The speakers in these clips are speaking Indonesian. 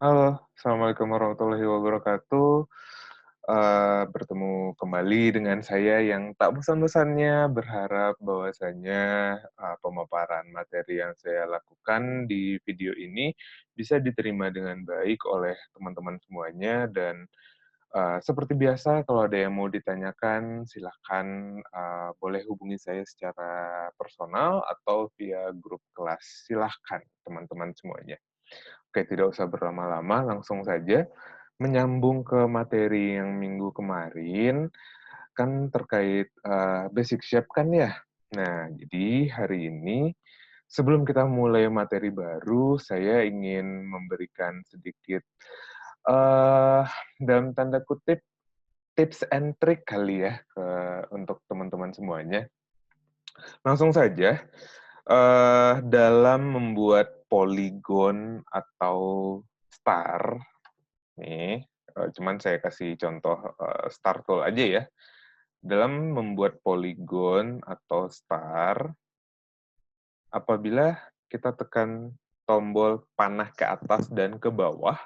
Halo, Assalamualaikum warahmatullahi wabarakatuh. Bertemu kembali dengan saya yang tak bosan-bosannya berharap bahwasanya pemaparan materi yang saya lakukan di video ini bisa diterima dengan baik oleh teman-teman semuanya dan seperti biasa kalau ada yang mau ditanyakan silahkan boleh hubungi saya secara personal atau via grup kelas. Silahkan teman-teman semuanya. Oke, tidak usah berlama-lama, langsung saja menyambung ke materi yang minggu kemarin, kan terkait basic shape kan ya. Nah, jadi hari ini sebelum kita mulai materi baru, saya ingin memberikan sedikit eh dalam tanda kutip tips and trick kali ya untuk teman-teman semuanya. Langsung saja, dalam membuat poligon atau star nih, cuman saya kasih contoh, star tool aja ya. Dalam membuat poligon atau star, apabila kita tekan tombol panah ke atas dan ke bawah,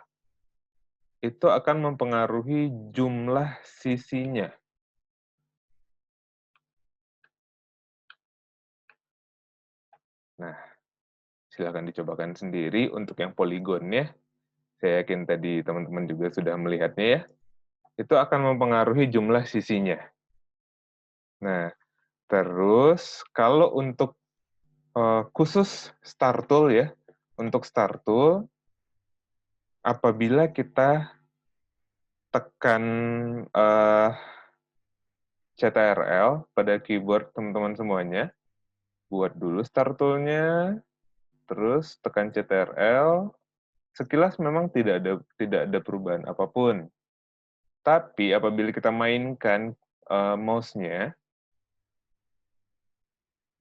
itu akan mempengaruhi jumlah sisinya. Nah, silakan dicobakan sendiri untuk yang poligonnya. Saya yakin tadi teman-teman juga sudah melihatnya ya. Itu akan mempengaruhi jumlah sisinya. Nah, terus kalau untuk khusus Star Tool ya, untuk Star Tool, apabila kita tekan CTRL pada keyboard teman-teman semuanya, buat dulu Star Tool-nya, terus tekan CTRL, sekilas memang tidak ada perubahan apapun. Tapi apabila kita mainkan mouse-nya,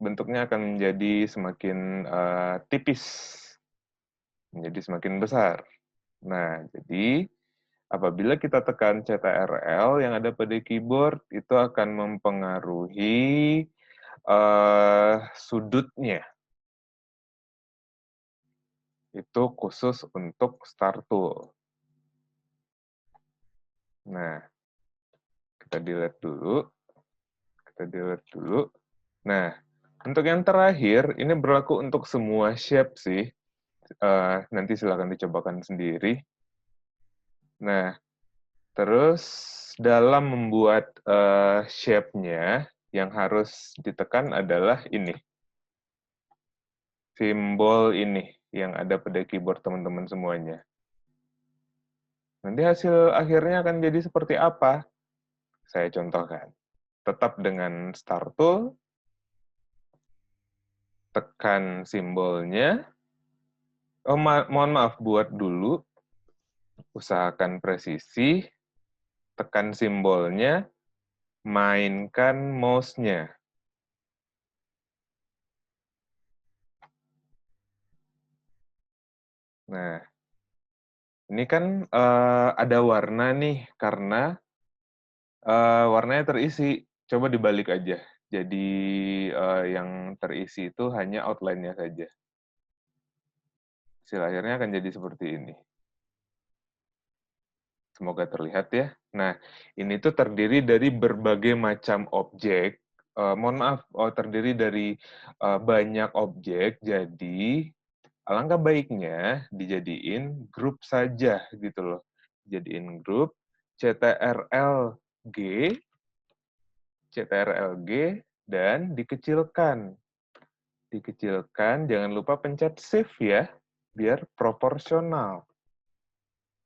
bentuknya akan menjadi semakin tipis, menjadi semakin besar. Nah, jadi apabila kita tekan CTRL yang ada pada keyboard, itu akan mempengaruhi sudutnya. Itu khusus untuk Star Tool. Nah, kita delete dulu. Kita delete dulu. Nah, untuk yang terakhir, ini berlaku untuk semua shape sih. Nanti silakan dicobakan sendiri. Nah, terus dalam membuat shape-nya, yang harus ditekan adalah ini. Simbol ini yang ada pada keyboard teman-teman semuanya. Nanti hasil akhirnya akan jadi seperti apa? Saya contohkan. Tetap dengan Start Tool, tekan simbolnya. Oh, mohon maaf, buat dulu. Usahakan presisi, tekan simbolnya, mainkan mouse-nya. Nah, ini kan ada warna nih, karena warnanya terisi. Coba dibalik aja. Jadi yang terisi itu hanya outline-nya saja. Hasil akhirnya akan jadi seperti ini. Semoga terlihat ya. Nah, ini tuh terdiri dari berbagai macam objek. Mohon maaf, terdiri dari banyak objek. Jadi, alangkah baiknya dijadiin grup saja gitu loh. Jadiin grup CTRL-G, CTRL-G, dan dikecilkan. Dikecilkan, jangan lupa pencet Shift ya, biar proporsional.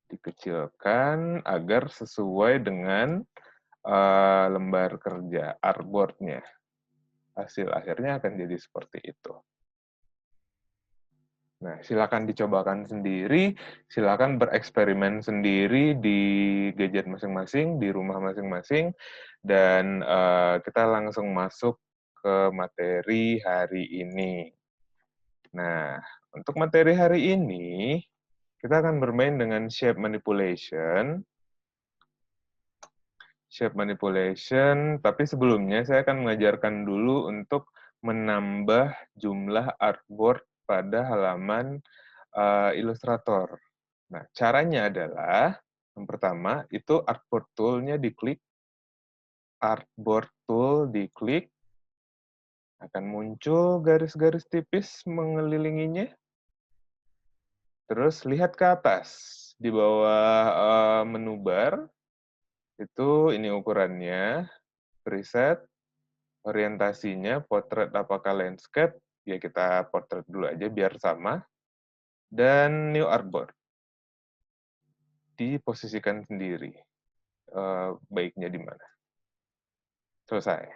Dikecilkan agar sesuai dengan lembar kerja artboard-nya. Hasil akhirnya akan jadi seperti itu. Nah, silakan dicobakan sendiri, silakan bereksperimen sendiri di gadget masing-masing, di rumah masing-masing, dan kita langsung masuk ke materi hari ini. Nah, untuk materi hari ini, kita akan bermain dengan shape manipulation. Shape manipulation, tapi sebelumnya saya akan mengajarkan dulu untuk menambah jumlah artboard pada halaman Illustrator. Nah, caranya adalah, yang pertama, itu artboard tool-nya diklik, akan muncul garis-garis tipis mengelilinginya, terus lihat ke atas, di bawah menu bar, itu ini ukurannya, preset, orientasinya, portrait apakah landscape, ya kita portrait dulu aja biar sama, dan new artboard, diposisikan sendiri, baiknya di mana. Selesai.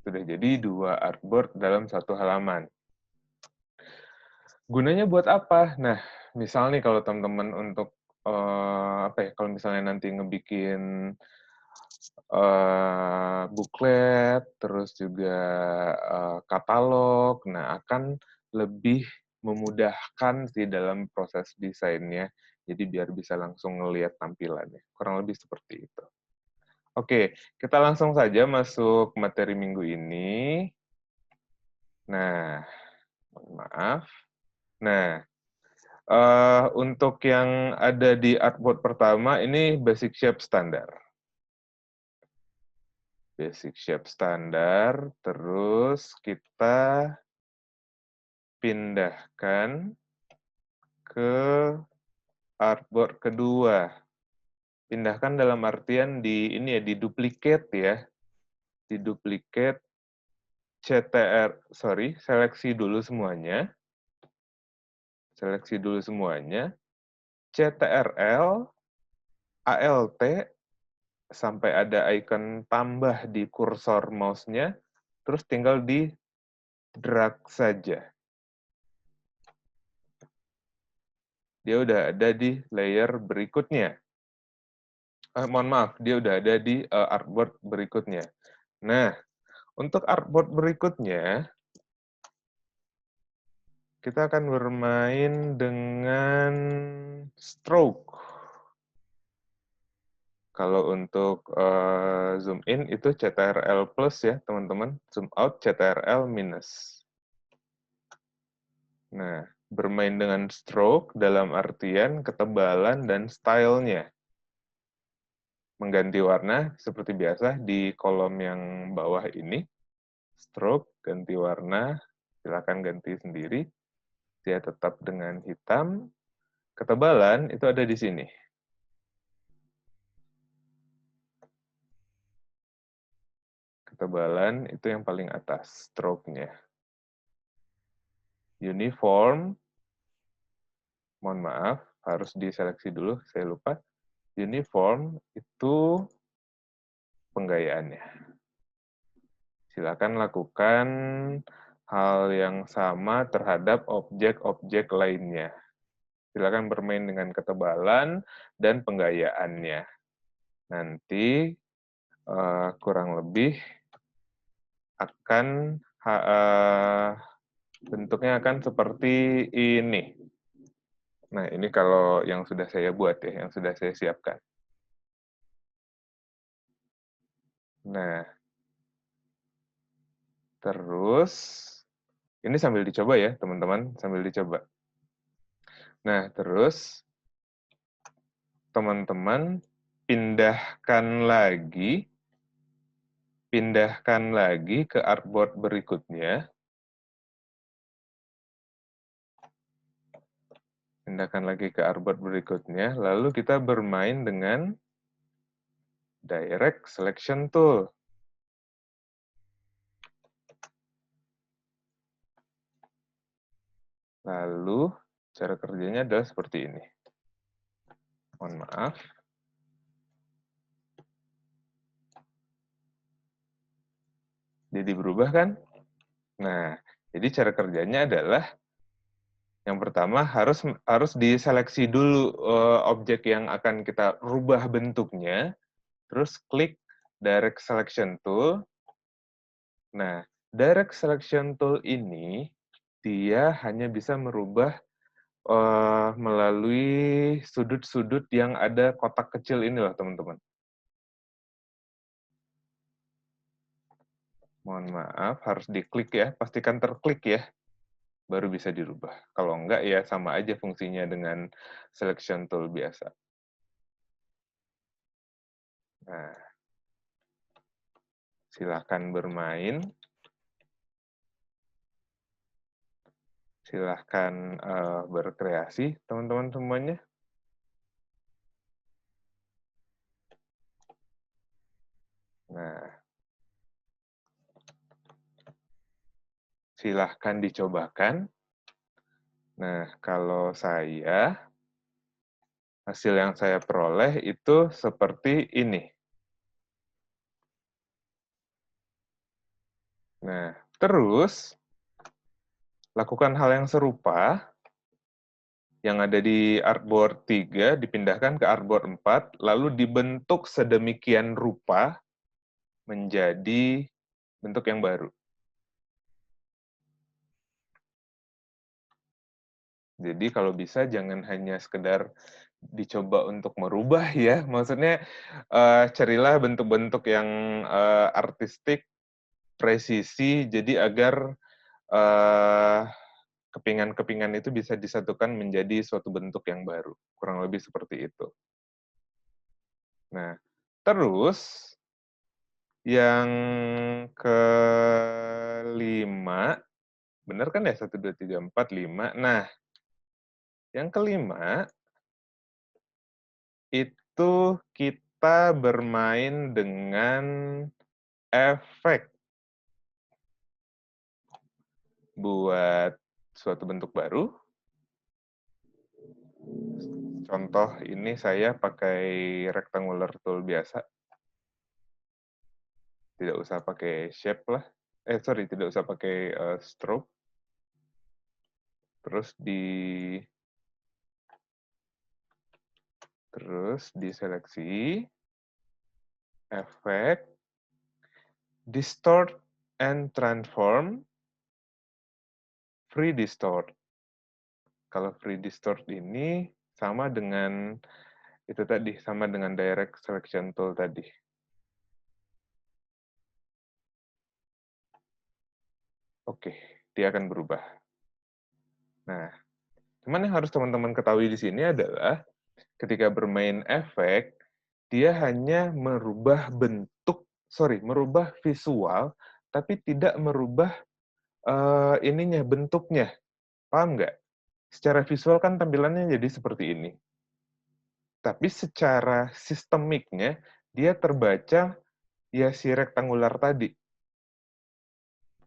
Sudah jadi 2 artboard dalam satu halaman. Gunanya buat apa? Nah, misal nih kalau teman-teman untuk, apa ya, kalau misalnya nanti ngebikin, buklet, terus juga, katalog, nah akan lebih memudahkan sih dalam proses desainnya, jadi biar bisa langsung ngelihat tampilannya, kurang lebih seperti itu. Oke, kita langsung saja masuk materi minggu ini. Nah, mohon maaf. Nah, untuk yang ada di artboard pertama, ini basic shape standar. Basic shape standar, terus kita pindahkan ke artboard kedua. Pindahkan dalam artian di ini ya, diduplicate ya. Diduplicate seleksi dulu semuanya. Seleksi dulu semuanya. CTRL, ALT, sampai ada icon tambah di kursor mouse-nya, terus tinggal di drag saja. Dia udah ada di layer berikutnya. Mohon maaf, dia udah ada di artboard berikutnya. Nah, untuk artboard berikutnya, kita akan bermain dengan stroke. Kalau untuk zoom in itu CTRL plus ya, teman-teman. Zoom out CTRL minus. Nah, bermain dengan stroke dalam artian ketebalan dan stylenya. Mengganti warna seperti biasa di kolom yang bawah ini. Stroke, ganti warna, silakan ganti sendiri. Dia tetap dengan hitam. Ketebalan itu ada di sini. Ketebalan itu yang paling atas, stroke-nya. Uniform, mohon maaf, harus diseleksi dulu, saya lupa. Uniform itu penggayaannya. Silakan lakukan hal yang sama terhadap objek-objek lainnya. Silakan bermain dengan ketebalan dan penggayaannya. Nanti kurang lebih akan bentuknya akan seperti ini. Nah, ini kalau yang sudah saya buat ya, yang sudah saya siapkan. Nah, terus ini sambil dicoba ya, teman-teman, sambil dicoba. Nah, terus teman-teman pindahkan lagi ke artboard berikutnya. Pindahkan lagi ke artboard berikutnya, lalu kita bermain dengan Direct Selection Tool. Lalu, cara kerjanya adalah seperti ini. Mohon maaf. Jadi berubah kan? Nah, jadi cara kerjanya adalah yang pertama harus diseleksi dulu objek yang akan kita rubah bentuknya, terus klik Direct Selection Tool. Nah, Direct Selection Tool ini dia hanya bisa merubah melalui sudut-sudut yang ada kotak kecil ini loh, teman-teman. Mohon maaf, harus diklik ya, pastikan terklik ya. baru bisa dirubah. Kalau enggak, ya sama aja fungsinya dengan selection tool biasa. Nah, silahkan bermain. Silahkan berkreasi, teman-teman semuanya. Nah, silahkan dicobakan. Nah, kalau saya, hasil yang saya peroleh itu seperti ini. Nah, terus lakukan hal yang serupa, yang ada di artboard 3 dipindahkan ke artboard 4, lalu dibentuk sedemikian rupa menjadi bentuk yang baru. Jadi kalau bisa jangan hanya sekedar dicoba untuk merubah ya, maksudnya carilah bentuk-bentuk yang artistik, presisi, jadi agar kepingan-kepingan itu bisa disatukan menjadi suatu bentuk yang baru. Kurang lebih seperti itu. Nah, terus yang kelima, benar kan ya? 1, 2, 3, 4, 5. Nah, yang kelima, itu kita bermain dengan efek buat suatu bentuk baru. Contoh ini saya pakai rectangular tool biasa. Tidak usah pakai shape lah. Tidak usah pakai stroke. Terus diseleksi, efek, distort and transform, free distort. Kalau free distort ini sama dengan itu tadi, sama dengan direct selection tool tadi. Oke, dia akan berubah. Nah, cuman yang harus teman-teman ketahui di sini adalah ketika bermain efek, dia hanya merubah merubah visual, tapi tidak merubah bentuknya. Paham nggak? Secara visual kan tampilannya jadi seperti ini. Tapi secara sistemiknya, dia terbaca ya si rektangular tadi.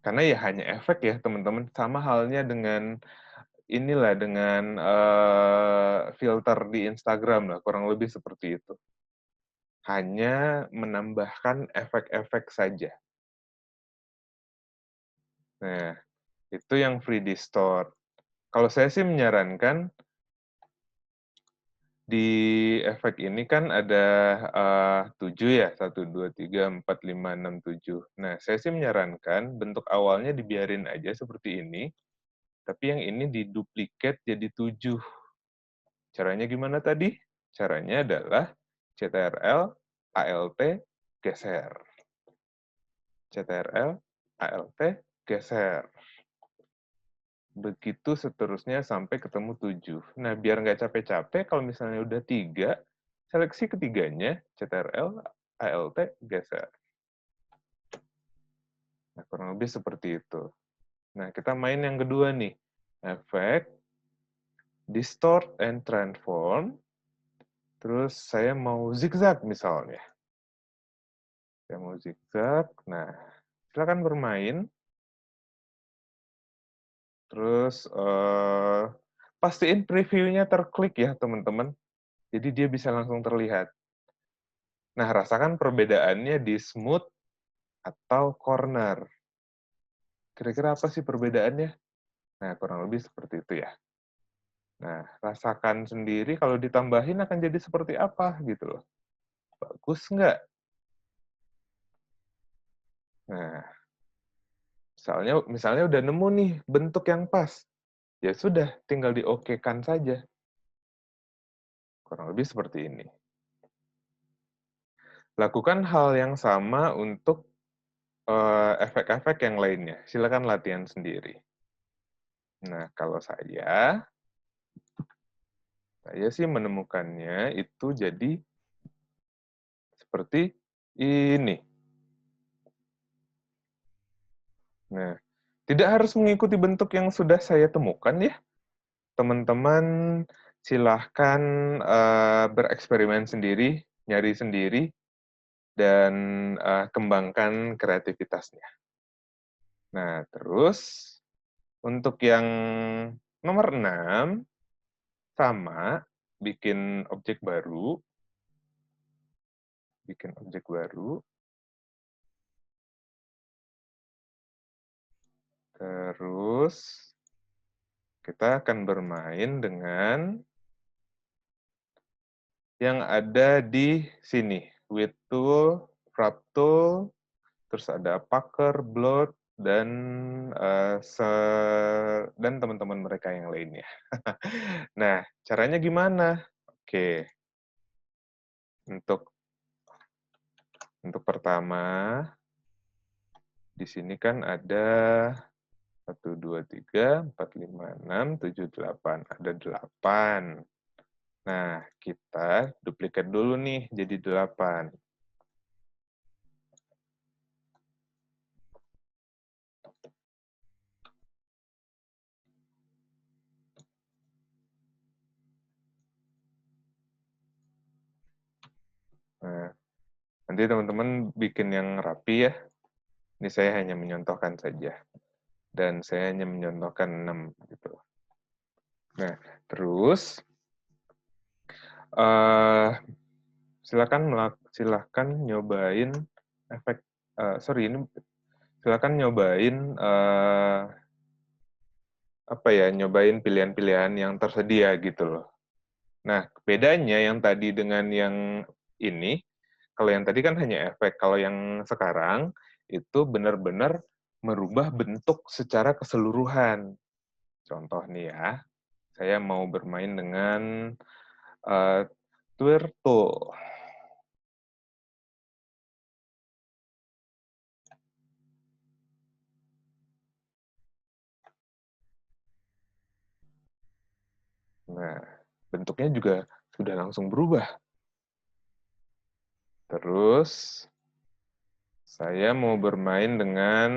Karena ya hanya efek ya, teman-teman. Sama halnya dengan dengan filter di Instagram lah, kurang lebih seperti itu. Hanya menambahkan efek-efek saja. Nah, itu yang free distort. Kalau saya sih menyarankan di efek ini kan ada 7 ya, 1, 2, 3, 4, 5, 6, 7. Nah, saya sih menyarankan bentuk awalnya dibiarin aja seperti ini, tapi yang ini diduplikat jadi 7. Caranya gimana tadi? Caranya adalah CTRL, ALT, geser. CTRL, ALT, geser. Begitu seterusnya sampai ketemu 7. Nah, biar nggak capek-capek, kalau misalnya udah 3, seleksi ketiganya, CTRL, ALT, geser. Nah, kurang lebih seperti itu. Nah, kita main yang kedua nih. Efek, distort and transform. Terus saya mau zigzag misalnya. Saya mau zigzag. Nah, silakan bermain. Terus pastiin previewnya terklik ya, teman-teman. Jadi dia bisa langsung terlihat. Nah, rasakan perbedaannya di smooth atau corner. Kira-kira apa sih perbedaannya? Nah, kurang lebih seperti itu ya. Nah, rasakan sendiri kalau ditambahin akan jadi seperti apa gitu loh. Bagus nggak? Nah, misalnya udah nemu nih bentuk yang pas. Ya sudah, tinggal di-OK-kan saja. Kurang lebih seperti ini. Lakukan hal yang sama untuk efek-efek yang lainnya. Silakan latihan sendiri. Nah, kalau saya sih menemukannya itu jadi seperti ini. Nah, tidak harus mengikuti bentuk yang sudah saya temukan ya. Teman-teman silahkan bereksperimen sendiri, nyari sendiri, dan kembangkan kreativitasnya. Nah, terus untuk yang nomor 6, sama, bikin objek baru, terus kita akan bermain dengan yang ada di sini, with tool, wrap tool, terus ada Packer, Blot, dan dan teman-teman mereka yang lainnya. Nah, caranya gimana? Oke, untuk pertama, di sini kan ada 1, 2, 3, 4, 5, 6, 7, 8. Ada 8. Nah, kita duplikat dulu nih jadi 8. Nah, nanti teman-teman bikin yang rapi ya. Ini saya hanya menyontohkan saja. Dan saya hanya menyontohkan 6 gitu. Nah, terus silakan nyobain efek silakan nyobain nyobain pilihan-pilihan yang tersedia gitu loh. Nah, bedanya yang tadi dengan yang ini, kalau yang tadi kan hanya efek, kalau yang sekarang itu benar-benar merubah bentuk secara keseluruhan. Contoh nih ya, saya mau bermain dengan Twirl. Nah, bentuknya juga sudah langsung berubah. Terus, saya mau bermain dengan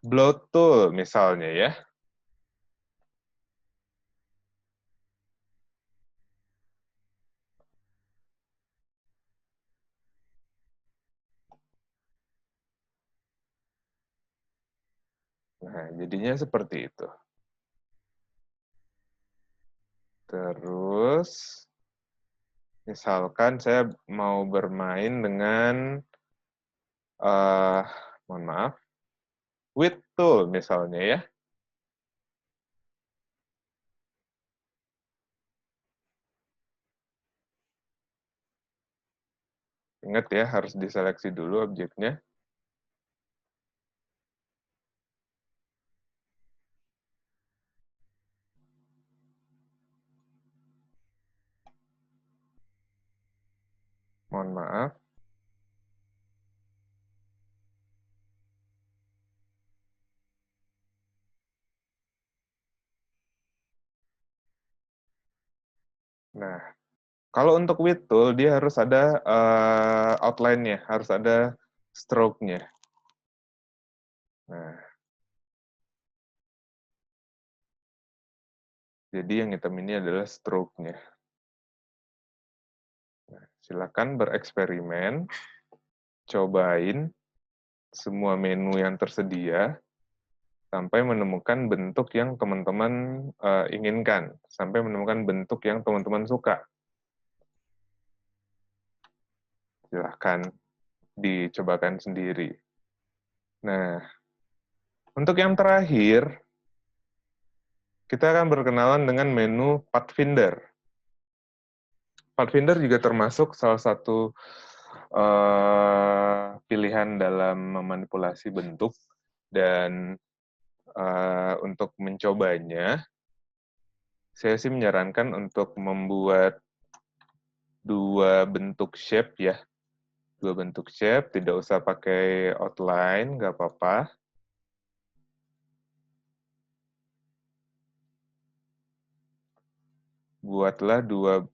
Blow Tool misalnya ya. Nah, jadinya seperti itu. Terus, misalkan saya mau bermain dengan, mohon maaf, Width Tool misalnya ya. Ingat ya, harus diseleksi dulu objeknya. Mohon maaf. Nah, kalau untuk Width Tool, dia harus ada outline-nya, harus ada stroke-nya. Nah, jadi yang hitam ini adalah stroke-nya. Nah, silakan bereksperimen, cobain semua menu yang tersedia, sampai menemukan bentuk yang teman-teman inginkan, sampai menemukan bentuk yang teman-teman suka. Silahkan dicobakan sendiri. Nah, untuk yang terakhir, kita akan berkenalan dengan menu Pathfinder. Pathfinder juga termasuk salah satu pilihan dalam memanipulasi bentuk, dan untuk mencobanya, saya sih menyarankan untuk membuat 2 bentuk shape ya. 2 bentuk shape, tidak usah pakai outline, nggak apa-apa. buatlah dua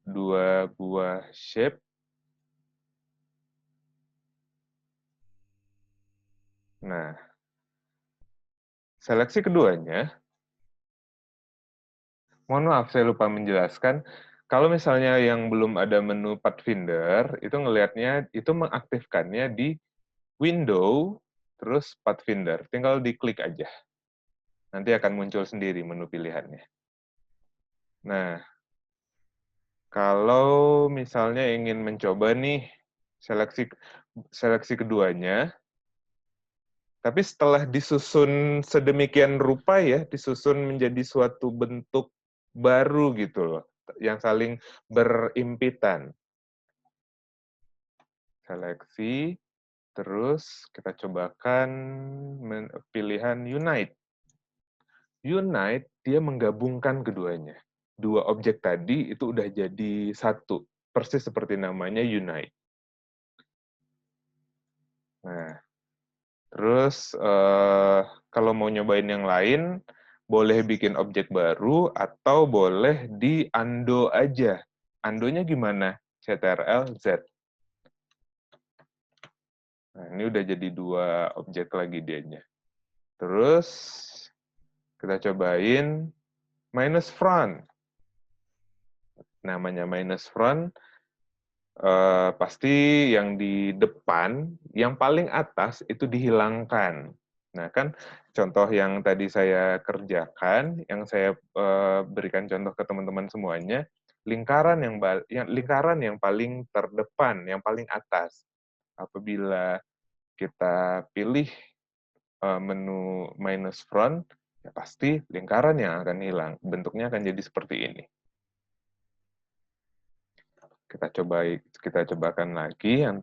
buah shape. Nah, seleksi keduanya, mohon maaf saya lupa menjelaskan, kalau misalnya yang belum ada menu Pathfinder, itu ngelihatnya, itu mengaktifkannya di window, terus Pathfinder. Tinggal diklik aja. Nanti akan muncul sendiri menu pilihannya. Nah, kalau misalnya ingin mencoba nih seleksi seleksi keduanya, tapi setelah disusun sedemikian rupa ya, disusun menjadi suatu bentuk baru gitu loh, yang saling berimpitan. Seleksi, terus kita cobakan pilihan Unite. Unite, dia menggabungkan keduanya. Dua objek tadi itu udah jadi satu, persis seperti namanya Unite. Nah, terus kalau mau nyobain yang lain, boleh bikin objek baru atau boleh di undo aja. Undo-nya gimana? Ctrl Z. Nah, ini udah jadi dua objek lagi dianya. Terus kita cobain minus front. Namanya minus front, pasti yang di depan, yang paling atas itu dihilangkan. Nah, kan contoh yang tadi saya kerjakan, yang saya berikan contoh ke teman-teman semuanya, lingkaran yang paling terdepan, yang paling atas. Apabila kita pilih menu minus front, ya pasti lingkaran yang akan hilang. Bentuknya akan jadi seperti ini. Kita cobakan lagi yang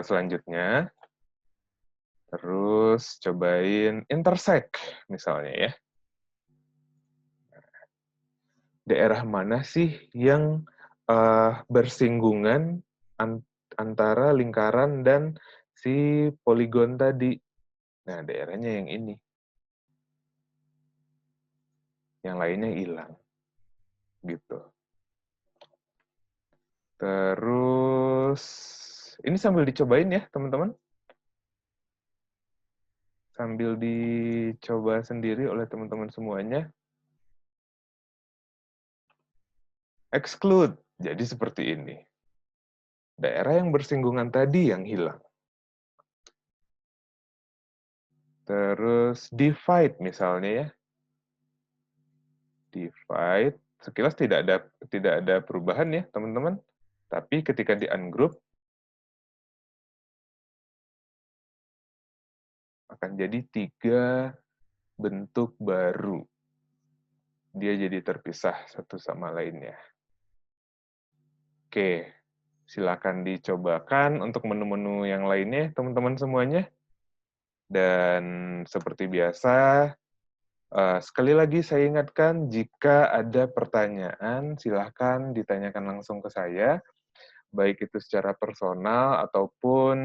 selanjutnya. Terus cobain intersect misalnya ya. Daerah mana sih yang bersinggungan antara lingkaran dan si poligon tadi? Nah, daerahnya yang ini. Yang lainnya hilang. Gitu. Terus ini sambil dicobain ya, teman-teman. Sambil dicoba sendiri oleh teman-teman semuanya. Exclude. Jadi seperti ini. Daerah yang bersinggungan tadi yang hilang. Terus divide misalnya ya. Divide. Sekilas tidak ada perubahan ya, teman-teman. Tapi ketika di ungroup akan jadi 3 bentuk baru. Dia jadi terpisah satu sama lainnya. Oke, silakan dicobakan untuk menu-menu yang lainnya, teman-teman semuanya. Dan seperti biasa, sekali lagi saya ingatkan, jika ada pertanyaan, silakan ditanyakan langsung ke saya, baik itu secara personal ataupun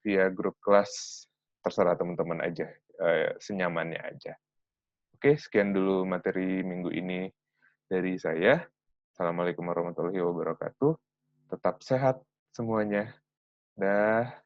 via grup kelas, terserah teman-teman aja, senyamannya aja. Oke, sekian dulu materi minggu ini dari saya. Assalamualaikum warahmatullahi wabarakatuh. Tetap sehat semuanya. Dah.